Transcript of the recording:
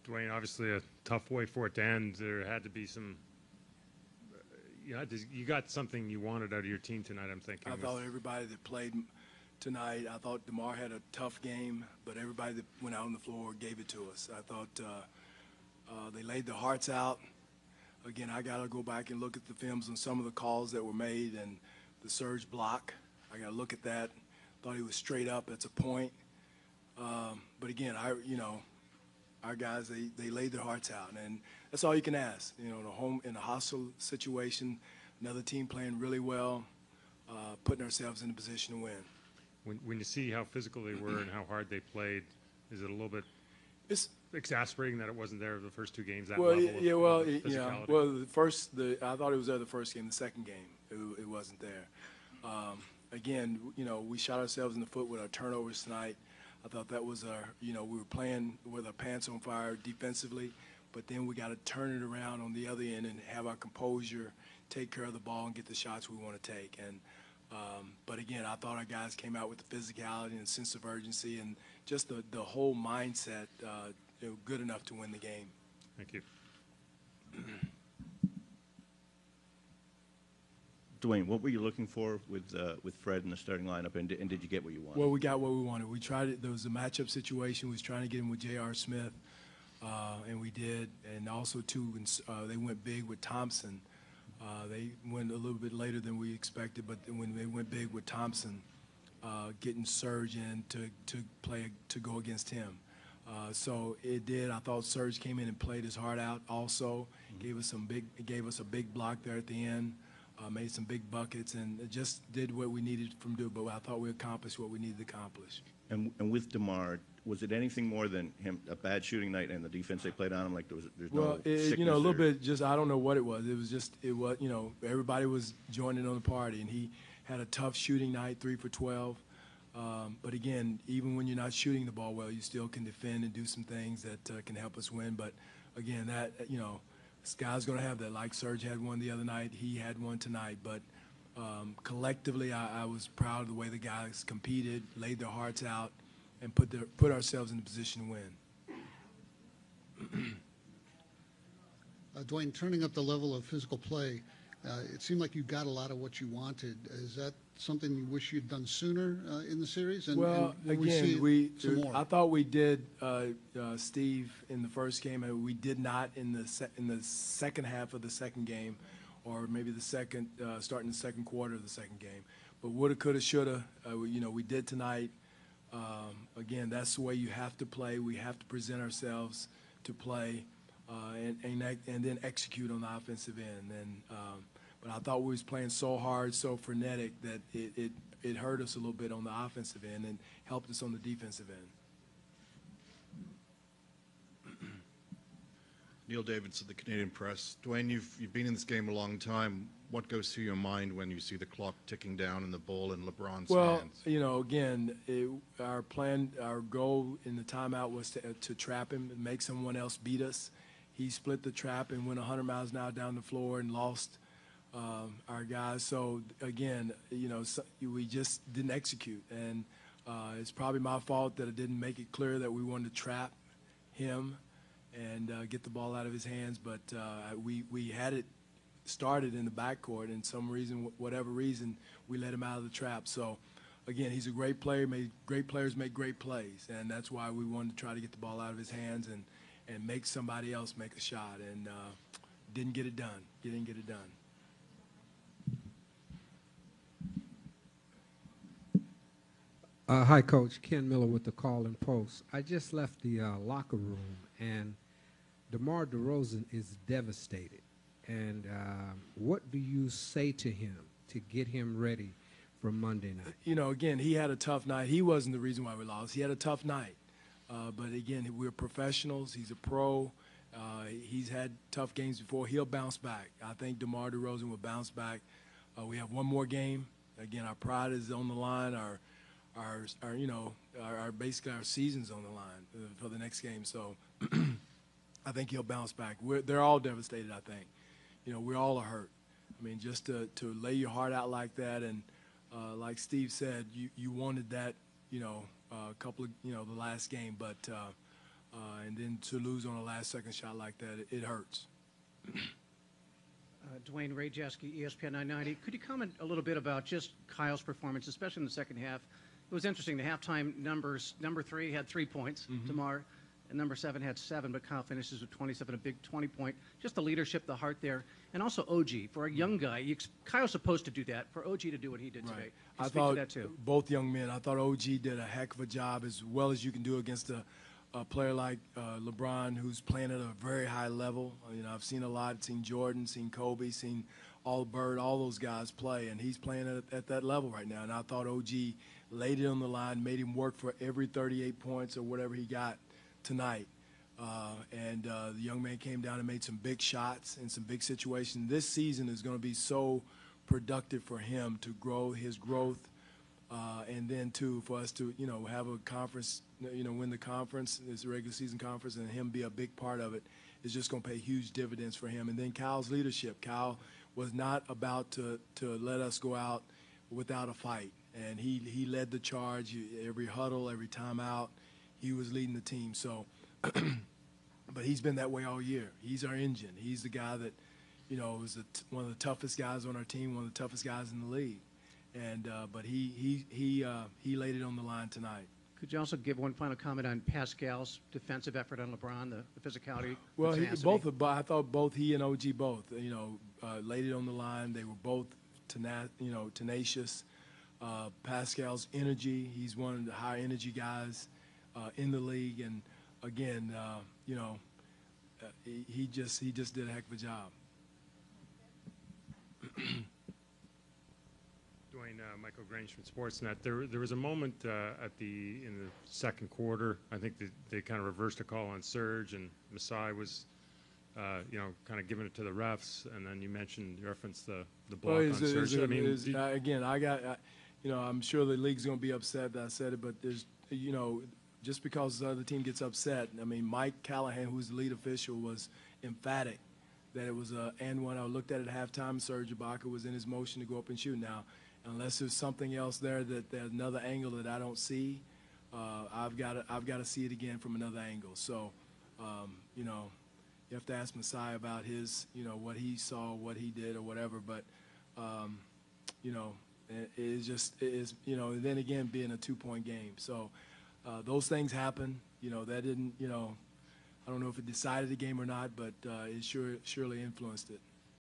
Dwane, obviously a tough way for it to end. There had to be some. You got something you wanted out of your team tonight, I'm thinking. I thought everybody that played tonight, I thought DeMar had a tough game, but everybody that went out on the floor gave it to us. I thought they laid their hearts out. Again, I got to go back and look at the films on some of the calls that were made and the surge block. I got to look at that. Thought he was straight up. That's a point. But again, our guys, they laid their hearts out, and that's all you can ask. In a hostile situation, another team playing really well, putting ourselves in a position to win. When you see how physical they were and how hard they played, is it a little bit exasperating that it wasn't there the first two games? That level of physicality? Well, I thought it was there the first game. The second game, it wasn't there. Again, we shot ourselves in the foot with our turnovers tonight. I thought that was we were playing with our pants on fire defensively, but then we got to turn it around on the other end and have our composure, take care of the ball, and get the shots we want to take. And but again, I thought our guys came out with the physicality and sense of urgency and just the whole mindset, good enough to win the game. Thank you. Dwane, what were you looking for with Fred in the starting lineup, and did you get what you wanted? Well, we got what we wanted. We tried it. There was a matchup situation. We was trying to get him with J.R. Smith, and we did. And also, too, they went big with Thompson. They went a little bit later than we expected, but when they went big with Thompson, getting Serge in to go against him. So it did. I thought Serge came in and played his heart out. Also, gave us a big block there at the end. Made some big buckets, and it just did what we needed from do. But I thought we accomplished what we needed to accomplish. And with DeMar, was it anything more than him a bad shooting night and the defense they played on him? Like there's no sickness a little bit. Just I don't know what it was. It was everybody was joining on the party, and he had a tough shooting night, 3 for 12. But again, even when you're not shooting the ball well, you still can defend and do some things that can help us win. But again, this guy's going to have that. Like Serge had one the other night, he had one tonight. But collectively, I was proud of the way the guys competed, laid their hearts out, and put ourselves in a position to win. Dwane, turning up the level of physical play, it seemed like you got a lot of what you wanted. Is that something you wish you'd done sooner in the series? And again, I thought we did, Steve, in the first game. And we did not in the second half of the second game, or maybe starting the second quarter of the second game. But woulda, coulda, shoulda. We did tonight. Again, that's the way you have to play. We have to present ourselves to play, and then execute on the offensive end. But I thought we was playing so hard, so frenetic that it hurt us a little bit on the offensive end and helped us on the defensive end. Neil Davidson, the Canadian Press. Dwane, you've been in this game a long time. What goes through your mind when you see the clock ticking down and the ball in LeBron's hands? Well, again, our goal in the timeout was to trap him and make someone else beat us. He split the trap and went 100 miles an hour down the floor and lost our guys. So again, we just didn't execute, and it's probably my fault that I didn't make it clear that we wanted to trap him and get the ball out of his hands. But we had it started in the backcourt, and whatever reason, we let him out of the trap. So again, he's a great player. Great players make great plays, and that's why we wanted to try to get the ball out of his hands and make somebody else make a shot, and didn't get it done. Didn't get it done. Hi, Coach. Ken Miller with the Call and Post. I just left the locker room, and DeMar DeRozan is devastated. And what do you say to him to get him ready for Monday night? Again, he had a tough night. He wasn't the reason why we lost. He had a tough night. But again, we're professionals. He's a pro. He's had tough games before. He'll bounce back. I think DeMar DeRozan will bounce back. We have one more game. Again, our pride is on the line. Basically our season's on the line for the next game. So I think he'll bounce back. They're all devastated, I think. We all are hurt. I mean, just to lay your heart out like that, and like Steve said, you wanted that, a couple of, the last game. But And then to lose on a last-second shot like that, it hurts. Dwane, Ray Jeske, ESPN 990. Could you comment a little bit about just Kyle's performance, especially in the second half? It was interesting. The halftime numbers, number 3 had 3 points, DeMar, and number 7 had 7, but Kyle finishes with 27, a big 20-point. Just the leadership, the heart there. And also OG. For a young guy, Kyle's supposed to do that. For OG to do what he did today. I thought both young men, I thought OG did a heck of a job, as well as you can do against a player like LeBron, who's playing at a very high level. You know, I've seen a lot, seen Jordan, seen Kobe, seen Bird, all those guys play, and he's playing at that level right now. And I thought OG laid it on the line, made him work for every 38 points or whatever he got tonight. The young man came down and made some big shots in some big situations. This season is going to be so productive for him to grow his growth, and then for us to, have a conference, win the conference, this regular season conference, and him be a big part of it is just going to pay huge dividends for him. And then Kyle's leadership. Kyle was not about to let us go out without a fight, and he led the charge. Every huddle, every timeout, he was leading the team. So, but he's been that way all year. He's our engine. He's the guy that, is one of the toughest guys on our team, one of the toughest guys in the league. And but he laid it on the line tonight. Could you also give one final comment on Pascal's defensive effort on LeBron, the physicality? Well, I thought both he and OG laid it on the line. They were both tenacious. Pascal's energy, he's one of the high energy guys in the league, and again, he just did a heck of a job. Dwane, Michael Grange from Sportsnet. There was a moment in the second quarter. I think they kind of reversed a call on Serge, and Masai was, kind of giving it to the refs. And then you referenced the block on Serge. I'm sure the league's going to be upset that I said it, but there's, just because the other team gets upset. I mean, Mike Callahan, who's the lead official, was emphatic that it was and when I looked at it at halftime, Serge Ibaka was in his motion to go up and shoot. Now, unless there's something else there that there's another angle that I don't see, I've got to see it again from another angle. So, you have to ask Masai about his, what he saw, what he did, or whatever. But, it is, and then again being a 2-point game. So, those things happen. That didn't, I don't know if it decided the game or not, but it surely influenced it.